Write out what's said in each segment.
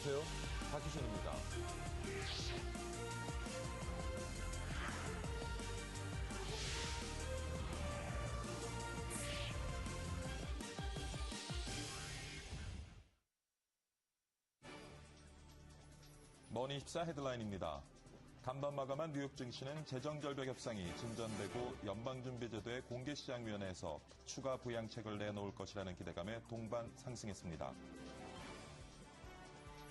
안녕하세요. 박희준입니다. 머니24 헤드라인입니다. 간밤 마감한 뉴욕 증시는 재정절벽 협상이 진전되고 연방준비제도의 공개시장위원회에서 추가 부양책을 내놓을 것이라는 기대감에 동반 상승했습니다.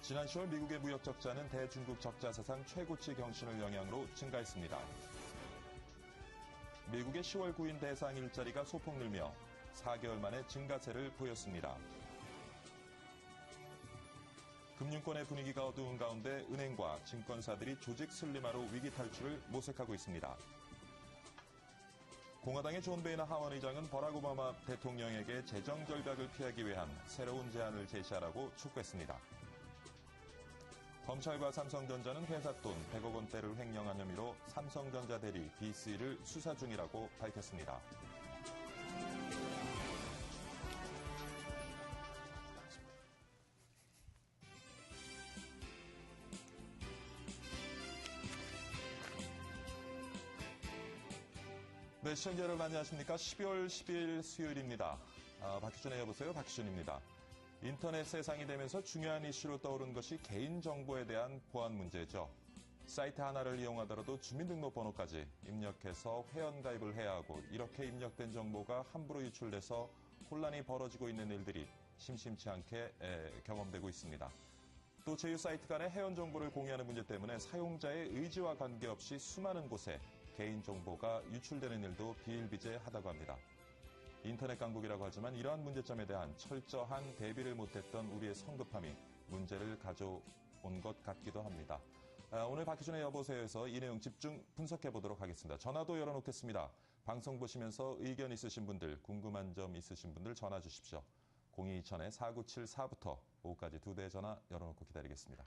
지난 10월 미국의 무역 적자는 대중국 적자 사상 최고치 경신을 영향으로 증가했습니다. 미국의 10월 구인 대상 일자리가 소폭 늘며 4개월 만에 증가세를 보였습니다. 금융권의 분위기가 어두운 가운데 은행과 증권사들이 조직 슬림화로 위기 탈출을 모색하고 있습니다. 공화당의 존 베이너 하원 의장은 버락 오바마 대통령에게 재정 절벽을 피하기 위한 새로운 제안을 제시하라고 촉구했습니다. 검찰과 삼성전자는 회사 돈 100억 원대를 횡령한 혐의로 삼성전자 대리 BC를 수사 중이라고 밝혔습니다. 네, 시청자 여러분 안녕하십니까? 12월 10일 수요일입니다. 박희준의 여보세요. 박희준입니다. 인터넷 세상이 되면서 중요한 이슈로 떠오른 것이 개인정보에 대한 보안 문제죠. 사이트 하나를 이용하더라도 주민등록번호까지 입력해서 회원가입을 해야 하고 이렇게 입력된 정보가 함부로 유출돼서 혼란이 벌어지고 있는 일들이 심심치 않게 경험되고 있습니다. 또 제휴 사이트 간의 회원 정보를 공유하는 문제 때문에 사용자의 의지와 관계없이 수많은 곳에 개인정보가 유출되는 일도 비일비재하다고 합니다. 인터넷 강국이라고 하지만 이러한 문제점에 대한 철저한 대비를 못했던 우리의 성급함이 문제를 가져온 것 같기도 합니다. 오늘 박희준의 여보세요에서 이 내용 집중 분석해보도록 하겠습니다. 전화도 열어놓겠습니다. 방송 보시면서 의견 있으신 분들, 궁금한 점 있으신 분들 전화 주십시오. 022000-4974부터 오후까지 2대 전화 열어놓고 기다리겠습니다.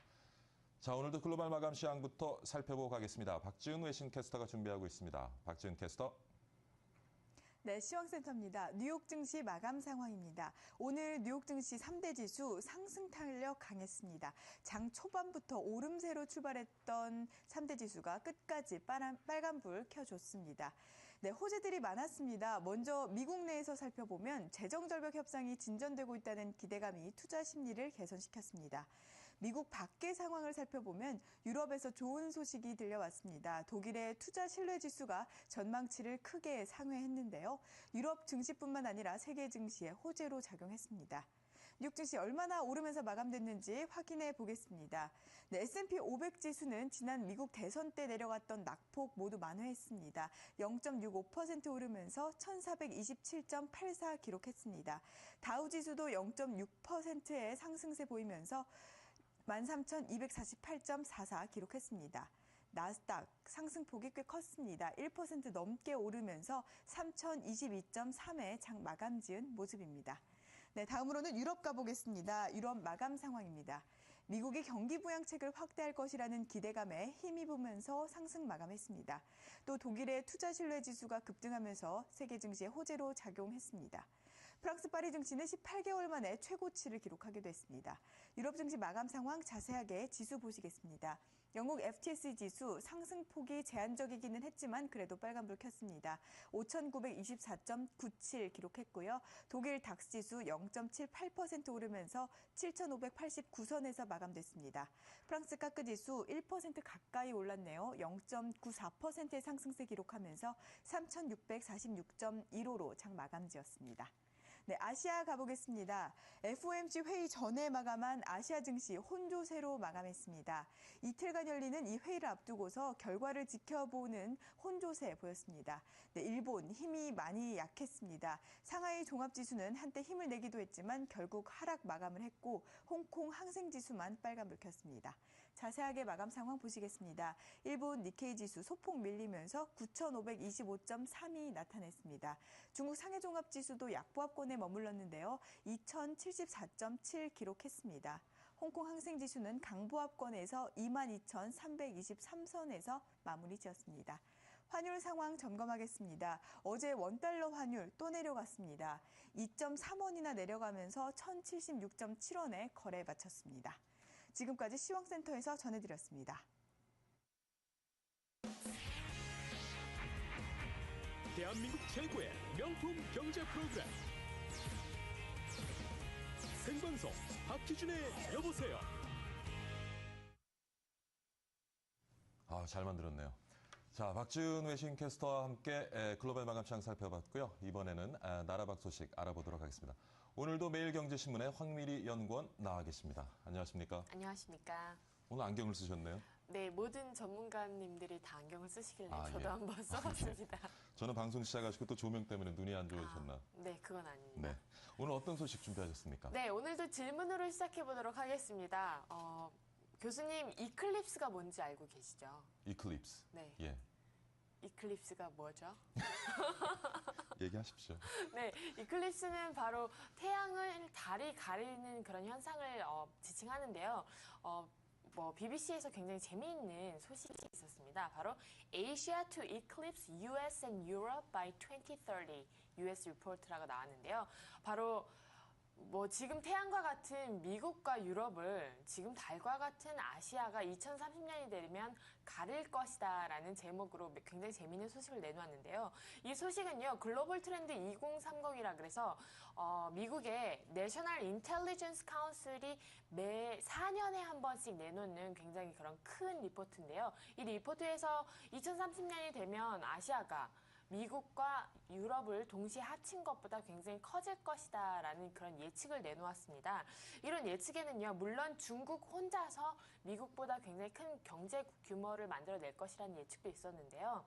자, 오늘도 글로벌 마감 시황부터 살펴보고 가겠습니다. 박지은 외신캐스터가 준비하고 있습니다. 박지은 캐스터. 네, 시황센터입니다. 뉴욕 증시 마감 상황입니다. 오늘 뉴욕 증시 3대 지수 상승 탄력 강했습니다. 장 초반부터 오름세로 출발했던 3대 지수가 끝까지 빨간불 켜줬습니다. 네, 호재들이 많았습니다. 먼저 미국 내에서 살펴보면 재정절벽 협상이 진전되고 있다는 기대감이 투자 심리를 개선시켰습니다. 미국 밖의 상황을 살펴보면 유럽에서 좋은 소식이 들려왔습니다. 독일의 투자 신뢰 지수가 전망치를 크게 상회했는데요. 유럽 증시뿐만 아니라 세계 증시에 호재로 작용했습니다. 뉴욕 증시 얼마나 오르면서 마감됐는지 확인해 보겠습니다. 네, S&P 500 지수는 지난 미국 대선 때 내려갔던 낙폭 모두 만회했습니다. 0.65% 오르면서 1427.84 기록했습니다. 다우 지수도 0.6%의 상승세 보이면서 13,248.44 기록했습니다. 나스닥 상승폭이 꽤 컸습니다. 1% 넘게 오르면서 3,022.3에 장 마감 지은 모습입니다. 네, 다음으로는 유럽 가보겠습니다. 유럽 마감 상황입니다. 미국이 경기 부양책을 확대할 것이라는 기대감에 힘입으면서 상승 마감했습니다. 또 독일의 투자 신뢰 지수가 급등하면서 세계 증시의 호재로 작용했습니다. 프랑스 파리 증시는 18개월 만에 최고치를 기록하기도 했습니다. 유럽 증시 마감 상황 자세하게 지수 보시겠습니다. 영국 FTSE 지수 상승폭이 제한적이기는 했지만 그래도 빨간불 켰습니다. 5,924.97 기록했고요. 독일 닥스 지수 0.78% 오르면서 7,589선에서 마감됐습니다. 프랑스 카크 지수 1% 가까이 올랐네요. 0.94%의 상승세 기록하면서 3,646.15로 장 마감지었습니다. 네, 아시아 가보겠습니다. FOMC 회의 전에 마감한 아시아 증시 혼조세로 마감했습니다. 이틀간 열리는 이 회의를 앞두고서 결과를 지켜보는 혼조세 보였습니다. 네, 일본 힘이 많이 약했습니다. 상하이 종합지수는 한때 힘을 내기도 했지만 결국 하락 마감을 했고 홍콩 항생지수만 빨간불 켰습니다. 자세하게 마감 상황 보시겠습니다. 일본 니케이 지수 소폭 밀리면서 9,525.3이 나타냈습니다. 중국 상해종합지수도 약보합권에 머물렀는데요. 2,074.7 기록했습니다. 홍콩 항생지수는 강보합권에서 22,323선에서 마무리 지었습니다. 환율 상황 점검하겠습니다. 어제 원달러 환율 또 내려갔습니다. 2.3원이나 내려가면서 1,076.7원에 거래 마쳤습니다. 지금까지 시황센터에서 전해드렸습니다. 대한민국 최고의 명품 경제 프로그램 생방송 박희준의 여보세요. 잘 만들었네요. 자, 박지훈 외신캐스터와 함께 글로벌 마감시장 살펴봤고요. 이번에는 나라밖 소식 알아보도록 하겠습니다. 오늘도 매일경제신문의 황미리 연구원 나와 계십니다. 안녕하십니까? 안녕하십니까? 오늘 안경을 쓰셨네요. 네, 모든 전문가님들이 다 안경을 쓰시길래 저도 예. 한번 써봤습니다. 저는 방송 시작하시고 또 조명 때문에 눈이 안 좋으셨나? 네, 그건 아닙니다. 네. 오늘 어떤 소식 준비하셨습니까? 네, 오늘도 질문으로 시작해보도록 하겠습니다. 교수님, 이클립스가 뭔지 알고 계시죠? 이클립스. 네. 예. 이클립스가 뭐죠? 얘기하십시오. 네, 이클립스는 바로 태양을 달이 가리는 그런 현상을 지칭하는데요. BBC에서 굉장히 재미있는 소식이 있었습니다. 바로 Asia to eclipse US and Europe by 2030 US report라고 나왔는데요. 바로 지금 태양과 같은 미국과 유럽을 지금 달과 같은 아시아가 2030년이 되면 가릴 것이다라는 제목으로 굉장히 재미있는 소식을 내놓았는데요. 이 소식은요, 글로벌 트렌드 2030이라 그래서 미국의 내셔널 인텔리전스 카운슬이 매 4년에 한 번씩 내놓는 굉장히 그런 큰 리포트인데요. 이 리포트에서 2030년이 되면 아시아가 미국과 유럽을 동시에 합친 것보다 굉장히 커질 것이다라는 그런 예측을 내놓았습니다. 이런 예측에는요, 물론 중국 혼자서 미국보다 굉장히 큰 경제 규모를 만들어낼 것이라는 예측도 있었는데요.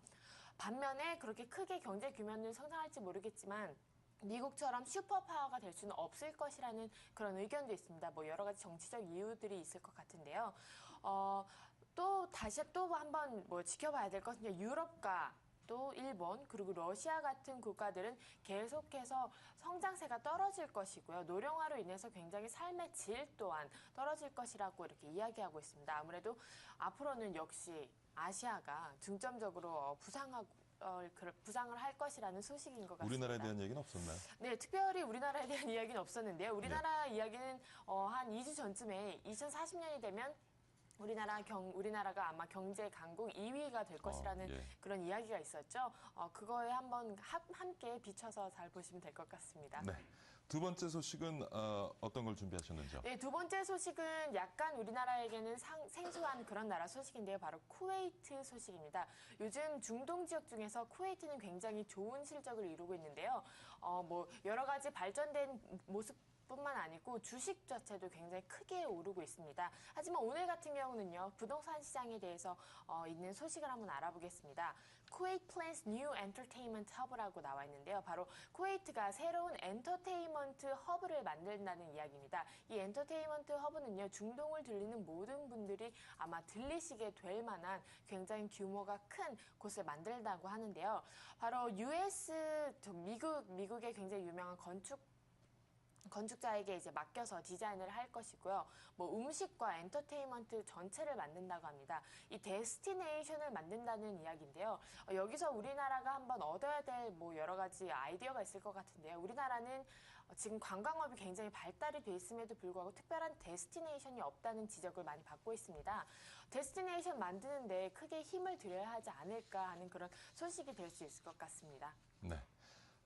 반면에 그렇게 크게 경제 규모는 성장할지 모르겠지만 미국처럼 슈퍼파워가 될 수는 없을 것이라는 그런 의견도 있습니다. 여러 가지 정치적 이유들이 있을 것 같은데요. 다시 한번 지켜봐야 될 것은 유럽과 또 일본 그리고 러시아 같은 국가들은 계속해서 성장세가 떨어질 것이고요. 노령화로 인해서 굉장히 삶의 질 또한 떨어질 것이라고 이렇게 이야기하고 있습니다. 아무래도 앞으로는 역시 아시아가 중점적으로 부상을 할 것이라는 소식인 것 같습니다. 우리나라에 대한 얘기는 없었나요? 네, 특별히 우리나라에 대한 이야기는 없었는데요. 우리나라 이야기는 한 2주 전쯤에 2040년이 되면 우리나라가 아마 경제 강국 2위가 될 것이라는 그런 이야기가 있었죠. 그거에 한번 함께 비춰서 잘 보시면 될 것 같습니다. 네. 두 번째 소식은 어떤 걸 준비하셨는지요? 네, 두 번째 소식은 약간 우리나라에게는 생소한 그런 나라 소식인데요. 바로 쿠웨이트 소식입니다. 요즘 중동 지역 중에서 쿠웨이트는 굉장히 좋은 실적을 이루고 있는데요. 여러 가지 발전된 모습 뿐만 아니고 주식 자체도 굉장히 크게 오르고 있습니다. 하지만 오늘 같은 경우는요, 부동산 시장에 대해서 있는 소식을 한번 알아보겠습니다. Kuwait plans new entertainment hub라고 나와 있는데요. 바로 쿠웨이트가 새로운 엔터테인먼트 허브를 만든다는 이야기입니다. 이 엔터테인먼트 허브는요, 중동을 들리는 모든 분들이 아마 들리시게 될 만한 굉장히 규모가 큰 곳을 만들다고 하는데요. 바로 미국의 굉장히 유명한 건축자에게 이제 맡겨서 디자인을 할 것이고요. 음식과 엔터테인먼트 전체를 만든다고 합니다. 이 데스티네이션을 만든다는 이야기인데요. 여기서 우리나라가 한번 얻어야 될 여러 가지 아이디어가 있을 것 같은데요. 우리나라는 지금 관광업이 굉장히 발달이 돼 있음에도 불구하고 특별한 데스티네이션이 없다는 지적을 많이 받고 있습니다. 데스티네이션 만드는데 크게 힘을 들여야 하지 않을까 하는 그런 소식이 될 수 있을 것 같습니다. 네.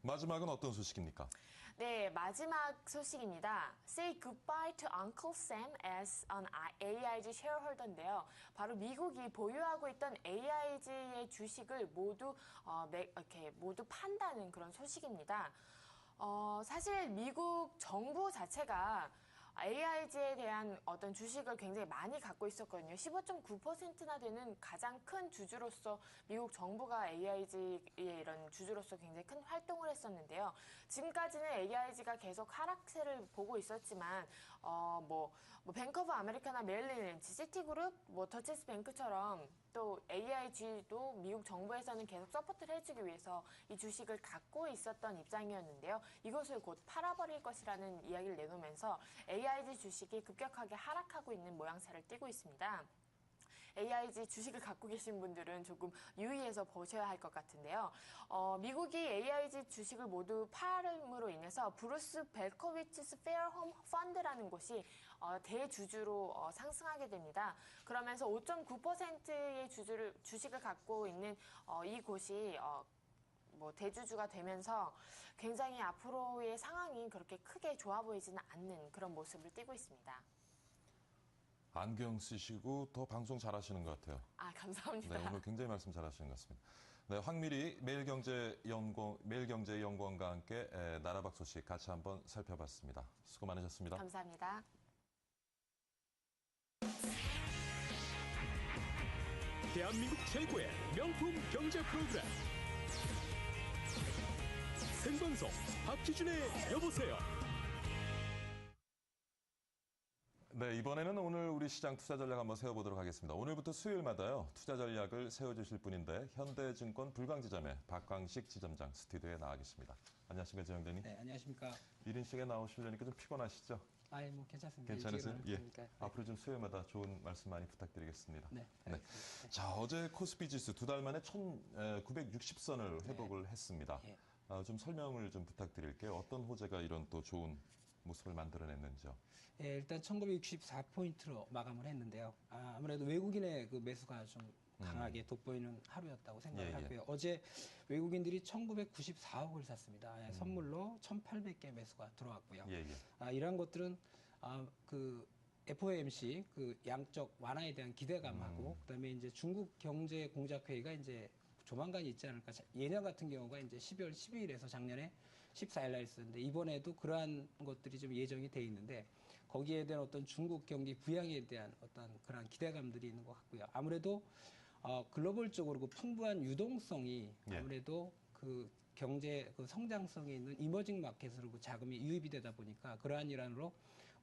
마지막은 어떤 소식입니까? 네, 마지막 소식입니다. Say goodbye to Uncle Sam as an AIG shareholder인데요. 바로 미국이 보유하고 있던 AIG의 주식을 모두 판다는 그런 소식입니다. 사실 미국 정부 자체가 AIG에 대한 어떤 주식을 굉장히 많이 갖고 있었거든요. 15.9%나 되는 가장 큰 주주로서 미국 정부가 AIG의 이런 주주로서 굉장히 큰 활동을 했었는데요. 지금까지는 AIG가 계속 하락세를 보고 있었지만 뱅크 오브 아메리카나 메릴린 린치, 시티그룹, 더체스 뱅크처럼 또 AIG도 미국 정부에서는 계속 서포트를 해주기 위해서 이 주식을 갖고 있었던 입장이었는데요. 이것을 곧 팔아버릴 것이라는 이야기를 내놓으면서 AIG 주식이 급격하게 하락하고 있는 모양새를 띠고 있습니다. AIG 주식을 갖고 계신 분들은 조금 유의해서 보셔야 할 것 같은데요. 미국이 AIG 주식을 모두 팔음으로 인해서 브루스 벨코비츠 페어홈 펀드라는 곳이 대주주로 상승하게 됩니다. 그러면서 5.9%의 주식을 갖고 있는 이곳이 대주주가 되면서 굉장히 앞으로의 상황이 그렇게 크게 좋아 보이지는 않는 그런 모습을 띠고 있습니다. 안경 쓰시고 더 방송 잘하시는 것 같아요. 감사합니다. 네, 오늘 굉장히 말씀 잘하시는 것 같습니다. 네, 황미리 매일경제연구원과 함께 나라박 소식 같이 한번 살펴봤습니다. 수고 많으셨습니다. 감사합니다. 대한민국 최고의 명품 경제 프로그램 생방송 박희준의 여보세요. 네, 이번에는 오늘 우리 시장 투자 전략 한번 세워보도록 하겠습니다. 오늘부터 수요일마다요, 투자 전략을 세워주실 분인데 현대증권 불광지점의 박광식 지점장 스튜디오에 나와 계십니다. 안녕하십니까, 지점장님. 네, 안녕하십니까. 이른 시간에 나오시려니까 좀 피곤하시죠? 뭐 괜찮습니다. 괜찮으세요? 예. 네. 앞으로 좀 수요일마다 좋은 말씀 많이 부탁드리겠습니다. 네. 네. 자, 어제 코스피 지수 2달 만에 1960선을 회복을 했습니다. 예. 좀 설명을 좀 부탁드릴게요. 어떤 호재가 이런 또 좋은 모습을 만들어냈는지요. 예, 일단 1964포인트로 마감을 했는데요. 아무래도 외국인의 그 매수가 좀 강하게 돋보이는 하루였다고 생각을 예, 예. 하고요. 어제 외국인들이 1994억을 샀습니다. 선물로 1,800개 매수가 들어왔고요. 예, 예. 이러한 것들은 그 FOMC 그 양적 완화에 대한 기대감하고 그다음에 이제 중국 경제 공작 회의가 이제 조만간 있지 않을까. 예년 같은 경우가 이제 12월 12일에서 작년에 14일 날 있었는데 이번에도 그러한 것들이 좀 예정이 돼 있는데 거기에 대한 어떤 중국 경기 부양에 대한 어떤 그런 기대감들이 있는 것 같고요. 아무래도 글로벌적으로 그 풍부한 유동성이 예. 아무래도 그 경제 그 성장성이 있는 이머징 마켓으로 그 자금이 유입이 되다 보니까 그러한 일환으로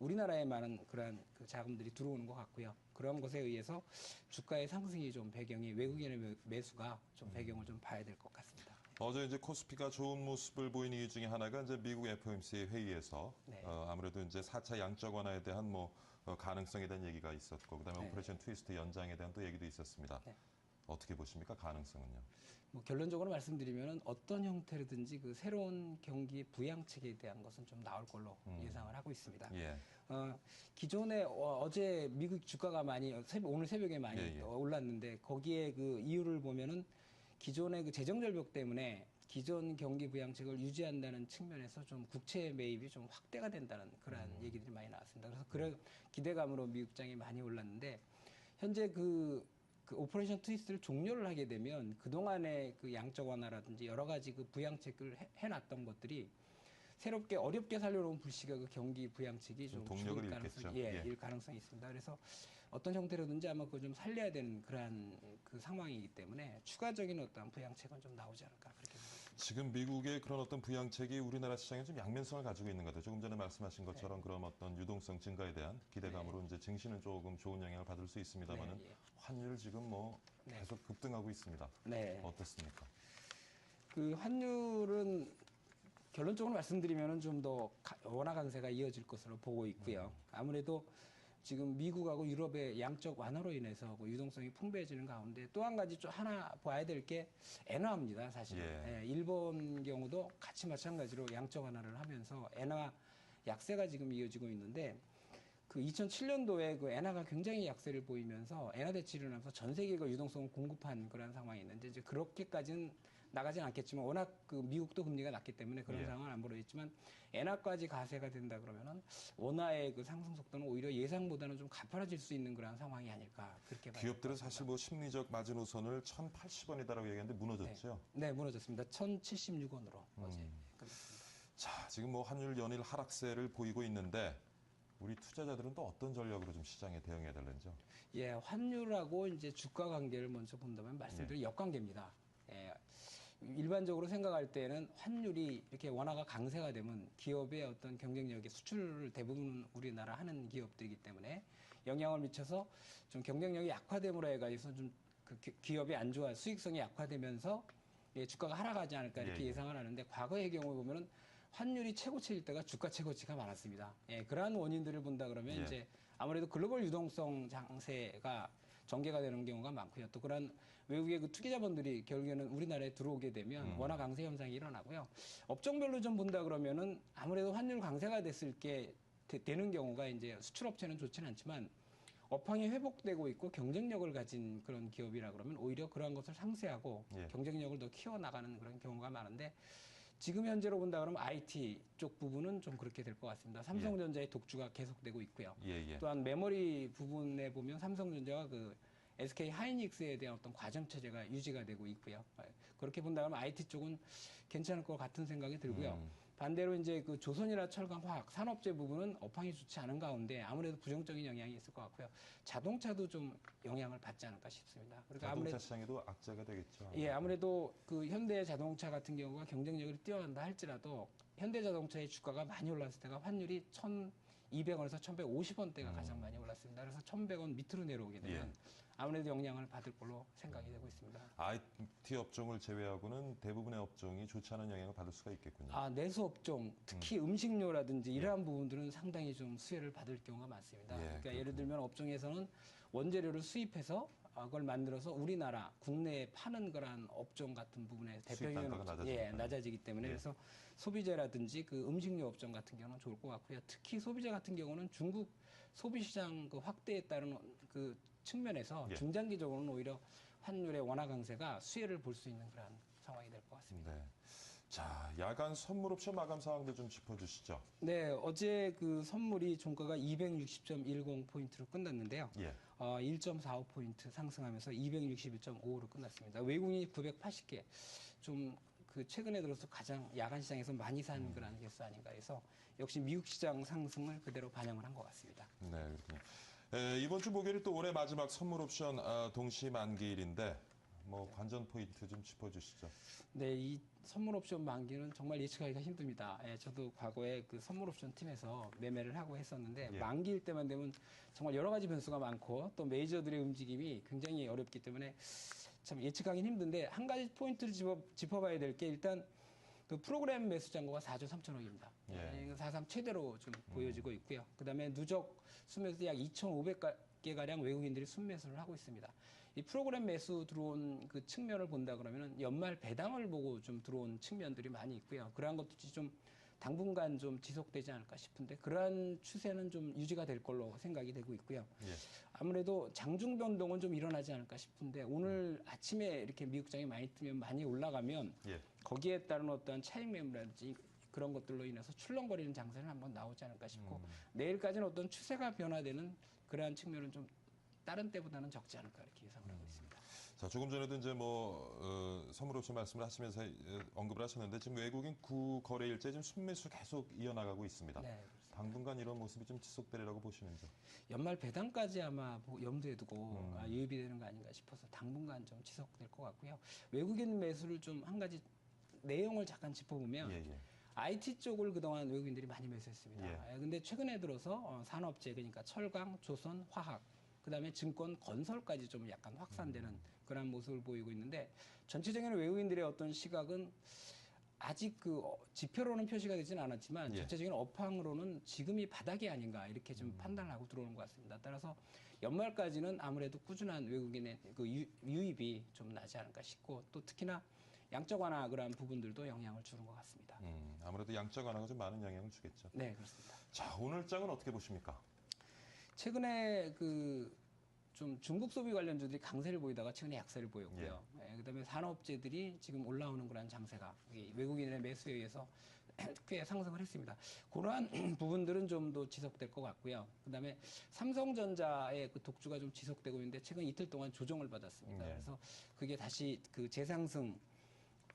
우리나라에 많은 그러한 그 자금들이 들어오는 것 같고요. 그런 것에 의해서 주가의 상승이 좀 배경이 외국인의 매수가 좀 배경을 좀 봐야 될 것 같습니다. 어제 이제 코스피가 좋은 모습을 보이는 이유 중에 하나가 이제 미국 FOMC 회의에서 네. 아무래도 이제 4차 양적 완화에 대한 가능성에 대한 얘기가 있었고 그다음에 네. 오퍼레이션 트위스트 연장에 대한 또 얘기도 있었습니다. 네. 어떻게 보십니까? 가능성은요? 결론적으로 말씀드리면 어떤 형태로든지 그 새로운 경기 부양책에 대한 것은 좀 나올 걸로 예상을 하고 있습니다. 예. 기존에 어제 미국 주가가 많이 오늘 새벽에 많이 예, 예. 올랐는데 거기에 그 이유를 보면은 기존의 그 재정 절벽 때문에 기존 경기 부양책을 유지한다는 측면에서 좀 국채 매입이 좀 확대가 된다는 그런 얘기들이 많이 나왔습니다. 그래서 그런 기대감으로 미국장이 많이 올랐는데 현재 그 오퍼레이션 트위스트를 종료를 하게 되면 그동안의 그 양적 완화라든지 여러 가지 그 부양책을 해놨던 것들이 새롭게 어렵게 살려놓은 불씨가 그 경기 부양책이 좀 동력을 죽을 잃겠죠. 가능성이, 예. 일 가능성이 있습니다. 그래서 어떤 형태로든지 아마 그걸 좀 살려야 되는 그러한 그 상황이기 때문에 추가적인 어떤 부양책은 좀 나오지 않을까 그렇게 생각합니다. 지금 미국의 그런 어떤 부양책이 우리나라 시장에 좀 양면성을 가지고 있는 것 같아요. 조금 전에 말씀하신 것처럼 그런 어떤 유동성 증가에 대한 기대감으로 이제 증시는 조금 좋은 영향을 받을 수 있습니다만은 네, 예. 환율 지금 계속 급등하고 있습니다. 네. 어떻습니까? 그 환율은 결론적으로 말씀드리면은 좀 더 원화 강세가 이어질 것으로 보고 있고요. 아무래도 지금 미국하고 유럽의 양적 완화로 인해서 그 유동성이 풍부해지는 가운데 또 한 가지 좀 하나 봐야 될 게 엔화입니다, 사실. 예. 일본 경우도 같이 마찬가지로 양적 완화를 하면서 엔화 약세가 지금 이어지고 있는데 그 2007년도에 그 엔화가 굉장히 약세를 보이면서 엔화 대치를 하면서 전 세계가 유동성을 공급한 그런 상황이 있는데 이제 그렇게까지는 나가진 않겠지만 워낙 그 미국도 금리가 낮기 때문에 그런 예. 상황은 안 벌어졌지만 엔화까지 가세가 된다 그러면은 원화의 그 상승 속도는 오히려 예상보다는 좀 가파라질 수 있는 그런 상황이 아닐까 그렇게 봐요. 기업들은 사실 심리적 마지노선을 1,080원이다라고 얘기했는데 무너졌죠. 네, 무너졌습니다. 1,076원으로 어제 끝났습니다. 자, 지금 환율 연일 하락세를 보이고 있는데 우리 투자자들은 또 어떤 전략으로 좀 시장에 대응해야 되는지요? 예, 환율하고 이제 주가 관계를 먼저 본다면 말씀드린 역관계입니다. 예, 일반적으로 생각할 때는 환율이 이렇게 원화가 강세가 되면 기업의 어떤 경쟁력이 수출을 대부분 우리나라 하는 기업들이기 때문에 영향을 미쳐서 좀 경쟁력이 약화됨으로 해가지고 좀 그 기업이 안 좋아 수익성이 약화되면서 예, 주가가 하락하지 않을까 이렇게 예. 예상을 하는데 과거의 경우에 보면은 환율이 최고치일 때가 주가 최고치가 많았습니다. 예, 그러한 원인들을 본다 그러면 예. 이제 아무래도 글로벌 유동성 장세가 전개가 되는 경우가 많고요. 또 그런 외국의 그 투기자본들이 결국에는 우리나라에 들어오게 되면 원화 강세 현상이 일어나고요. 업종별로 좀 본다 그러면은 아무래도 환율 강세가 됐을 게 되는 경우가 이제 수출업체는 좋지는 않지만 업황이 회복되고 있고 경쟁력을 가진 그런 기업이라 그러면 오히려 그러한 것을 상쇄하고 예. 경쟁력을 더 키워나가는 그런 경우가 많은데 지금 현재로 본다 그러면 IT 쪽 부분은 좀 그렇게 될 것 같습니다. 삼성전자의 독주가 계속되고 있고요. 예, 예. 또한 메모리 부분에 보면 삼성전자가 그 SK 하이닉스에 대한 어떤 과점 체제가 유지가 되고 있고요. 그렇게 본다 그러면 IT 쪽은 괜찮을 것 같은 생각이 들고요. 반대로 이제 그 조선이나 철강, 화학, 산업재 부분은 업황이 좋지 않은 가운데 아무래도 부정적인 영향이 있을 것 같고요. 자동차도 좀 영향을 받지 않을까 싶습니다. 그러니까 자동차 시장에도 악재가 되겠죠. 예, 아무래도 그 현대 자동차 같은 경우가 경쟁력을 뛰어난다 할지라도 현대 자동차의 주가가 많이 올랐을 때가 환율이 1,200원에서 1,150원대가 가장 많이 올랐습니다. 그래서 1,100원 밑으로 내려오게 되면 예. 아무래도 영향을 받을 걸로 생각이 되고 있습니다. IT 업종을 제외하고는 대부분의 업종이 좋지 않은 영향을 받을 수가 있겠군요. 내수 업종, 특히 음식료라든지 이러한 부분들은 상당히 좀 수혜를 받을 경우가 많습니다. 예, 그러니까 그렇군요. 예를 들면 업종에서는 원재료를 수입해서 그걸 만들어서 우리나라 국내에 파는 그런 업종 같은 부분에 수입 단가가 낮아지니까요. 낮아지기 때문에 예. 그래서 소비재라든지 그 음식료 업종 같은 경우는 좋을 것 같고요. 특히 소비재 같은 경우는 중국 소비시장 그 확대에 따른 그 측면에서 예. 중장기적으로는 오히려 환율의 원화 강세가 수혜를 볼 수 있는 그런 상황이 될 것 같습니다. 네. 자, 야간 선물 옵션 마감 상황도 좀 짚어주시죠. 네, 어제 그 선물이 종가가 260.10포인트로 끝났는데요. 예. 1.45포인트 상승하면서 261.55로 끝났습니다. 외국인이 980개, 좀 그 최근에 들어서 가장 야간 시장에서 많이 산 그런 개수 아닌가 해서 역시 미국 시장 상승을 그대로 반영을 한 것 같습니다. 네, 그렇군요. 이번 주 목요일 또 올해 마지막 선물 옵션 동시 만기일인데 뭐 관전 포인트 좀 짚어주시죠. 네, 이 선물 옵션 만기는 정말 예측하기가 힘듭니다. 저도 과거에 그 선물 옵션 팀에서 매매를 하고 했었는데 예. 만기일 때만 되면 정말 여러 가지 변수가 많고 또 메이저들의 움직임이 굉장히 어렵기 때문에 참 예측하기는 힘든데 한 가지 포인트를 짚어봐야 될 게 일단 그 프로그램 매수 잔고가 4조 3천억입니다. 예. 사상 최대로 좀 보여지고 있고요. 그다음에 누적 순매수 약 2,500개가량 외국인들이 순매수를 하고 있습니다. 이 프로그램 매수 들어온 그 측면을 본다 그러면은 연말 배당을 보고 좀 들어온 측면들이 많이 있고요. 그러한 것들이 좀 당분간 좀 지속되지 않을까 싶은데 그러한 추세는 좀 유지가 될 걸로 생각이 되고 있고요. 예. 아무래도 장중 변동은 좀 일어나지 않을까 싶은데 오늘 아침에 이렇게 미국장이 많이 뜨면 많이 올라가면 예. 거기에 따른 어떤 차익 매물이라든지 그런 것들로 인해서 출렁거리는 장세는 한번 나오지 않을까 싶고 내일까지는 어떤 추세가 변화되는 그러한 측면은 좀 다른 때보다는 적지 않을까 이렇게 예상을 하고 있습니다. 자, 조금 전에도 이제 선물 옵션 말씀을 하시면서 언급을 하셨는데 지금 외국인 구거래일째 지금 순매수 계속 이어나가고 있습니다. 네, 그렇습니다. 당분간 이런 모습이 좀 지속되리라고 보시는죠? 연말 배당까지 아마 염두에 두고 유입이 되는 거 아닌가 싶어서 당분간 좀 지속될 것 같고요. 외국인 매수를 좀 한 가지 내용을 잠깐 짚어보면 예, 예. IT 쪽을 그동안 외국인들이 많이 매수했습니다. 예. 근데 최근에 들어서 산업재 그러니까 철강, 조선, 화학 그다음에 증권, 건설까지 좀 약간 확산되는 그런 모습을 보이고 있는데 전체적인 외국인들의 어떤 시각은 아직 그 지표로는 표시가 되지는 않았지만 예. 전체적인 업황으로는 지금이 바닥이 아닌가 이렇게 좀 판단을 하고 들어오는 것 같습니다. 따라서 연말까지는 아무래도 꾸준한 외국인의 그 유입이 좀 나지 않을까 싶고 또 특히나 양적 완화 그런 부분들도 영향을 주는 것 같습니다. 아무래도 양적 완화가 좀 많은 영향을 주겠죠. 네, 그렇습니다. 자, 오늘 장은 어떻게 보십니까? 최근에 그 좀 중국 소비 관련주들이 강세를 보이다가 최근에 약세를 보였고요. 그다음에 산업재들이 지금 올라오는 그런 장세가 외국인의 매수에 의해서 꽤 상승을 했습니다. 그러한 부분들은 좀 더 지속될 것 같고요. 그다음에 삼성전자의 그 독주가 좀 지속되고 있는데 최근 이틀 동안 조정을 받았습니다. 네. 그래서 그게 다시 그 재상승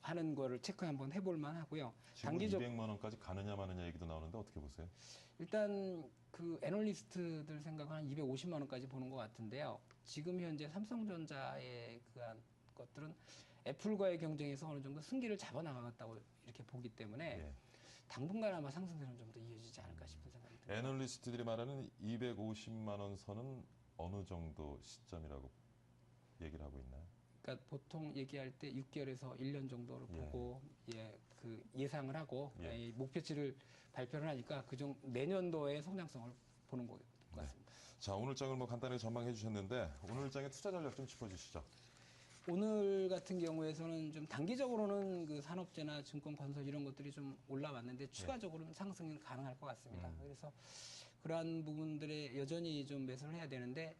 하는 거를 체크 한번 해볼 만하고요. 지금 200만 원까지 가느냐 마느냐 얘기도 나오는데 어떻게 보세요? 일단 그 애널리스트들 생각은 한 250만 원까지 보는 것 같은데요. 지금 현재 삼성전자의 그한 것들은 애플과의 경쟁에서 어느 정도 승기를 잡아나갔다고 이렇게 보기 때문에 예. 당분간 아마 상승세는 좀 더 이어지지 않을까 싶은 생각이 듭니다. 애널리스트들이 말하는 250만 원 선은 어느 정도 시점이라고 얘기를 하고 있나요? 그러니까 보통 얘기할 때 6개월에서 1년 정도를 보고 그 예상을 하고 예. 목표치를 발표를 하니까 내년도의 성장성을 보는 것 같습니다. 자, 오늘 장을 뭐 간단하게 전망해 주셨는데 오늘 장의 투자 전략 좀 짚어주시죠. 오늘 같은 경우에서는 좀 단기적으로는 그 산업재나 증권 건설 이런 것들이 좀 올라왔는데 추가적으로는 상승이 가능할 것 같습니다. 그래서 그러한 부분들에 여전히 좀 매수를 해야 되는데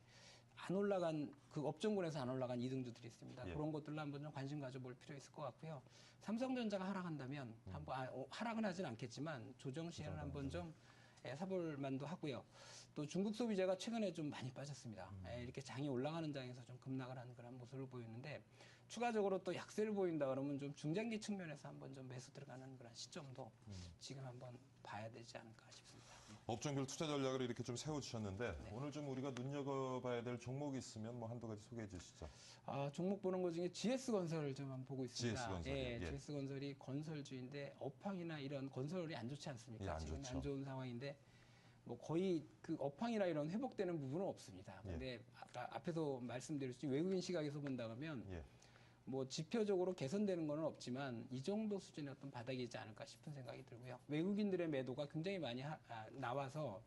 안 올라간 그 업종군에서 안 올라간 이등주들이 있습니다. 예. 그런 것들로 한번 좀 관심 가져볼 필요 있을 것 같고요. 삼성전자가 하락한다면 한번 하락은 하진 않겠지만 조정 시에는 한번 좀 사볼 만도 하고요. 또 중국 소비자가 최근에 좀 많이 빠졌습니다. 이렇게 장이 올라가는 장에서 좀 급락을 하는 그런 모습을 보였는데 추가적으로 또 약세를 보인다 그러면 좀 중장기 측면에서 한번 좀 매수 들어가는 그런 시점도 지금 한번 봐야 되지 않을까 싶습니다. 업종별 투자 전략을 이렇게 좀 세워주셨는데 오늘 좀 우리가 눈여겨봐야 될 종목이 있으면 뭐 한두 가지 소개해 주시죠. 종목 보는 것 중에 GS건설을 좀 한번 보고 있습니다. GS건설이요? 예. GS건설이 건설주인데 업황이나 이런 건설이 안 좋지 않습니까? 예, 안 지금 좋죠. 안 좋은 상황인데 뭐 거의 그 업황이나 이런 회복되는 부분은 없습니다. 예. 근데 아까 앞에서 말씀드렸듯이 외국인 시각에서 본다 그러면 예. 뭐 지표적으로 개선되는 건 없지만 이 정도 수준의 어떤 바닥이지 않을까 싶은 생각이 들고요. 외국인들의 매도가 굉장히 많이 나와서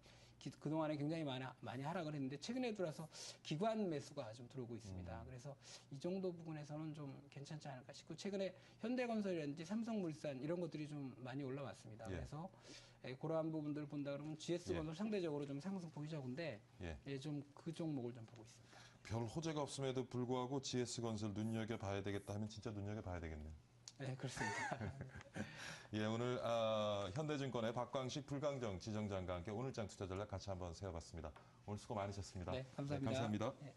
그동안에 굉장히 많이 하락을 했는데 최근에 들어서 기관 매수가 좀 들어오고 있습니다. 그래서 이 정도 부분에서는 좀 괜찮지 않을까 싶고 최근에 현대건설이라든지 삼성물산 이런 것들이 좀 많이 올라왔습니다. 예. 그래서 그러한 부분들을 본다 그러면 GS건설 상대적으로 좀 상승폭이 적은데 좀 그 종목을 좀 보고 있습니다. 별 호재가 없음에도 불구하고 GS건설 눈여겨봐야 되겠다 하면 진짜 눈여겨봐야 되겠네요. 네, 그렇습니다. 예, 오늘 현대증권의 박광식, 불강정 지정장과 함께 오늘장 투자 전략 같이 한번 세워봤습니다. 오늘 수고 많으셨습니다. 네, 감사합니다. 감사합니다. 네.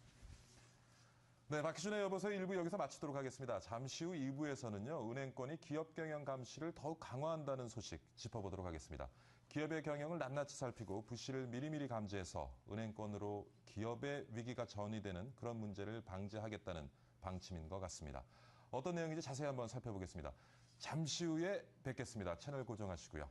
네, 박희준의 여보세요 1부 여기서 마치도록 하겠습니다. 잠시 후 2부에서는요, 은행권이 기업 경영 감시를 더욱 강화한다는 소식 짚어보도록 하겠습니다. 기업의 경영을 낱낱이 살피고 부실을 미리미리 감지해서 은행권으로 기업의 위기가 전이되는 그런 문제를 방지하겠다는 방침인 것 같습니다. 어떤 내용인지 자세히 한번 살펴보겠습니다. 잠시 후에 뵙겠습니다. 채널 고정하시고요.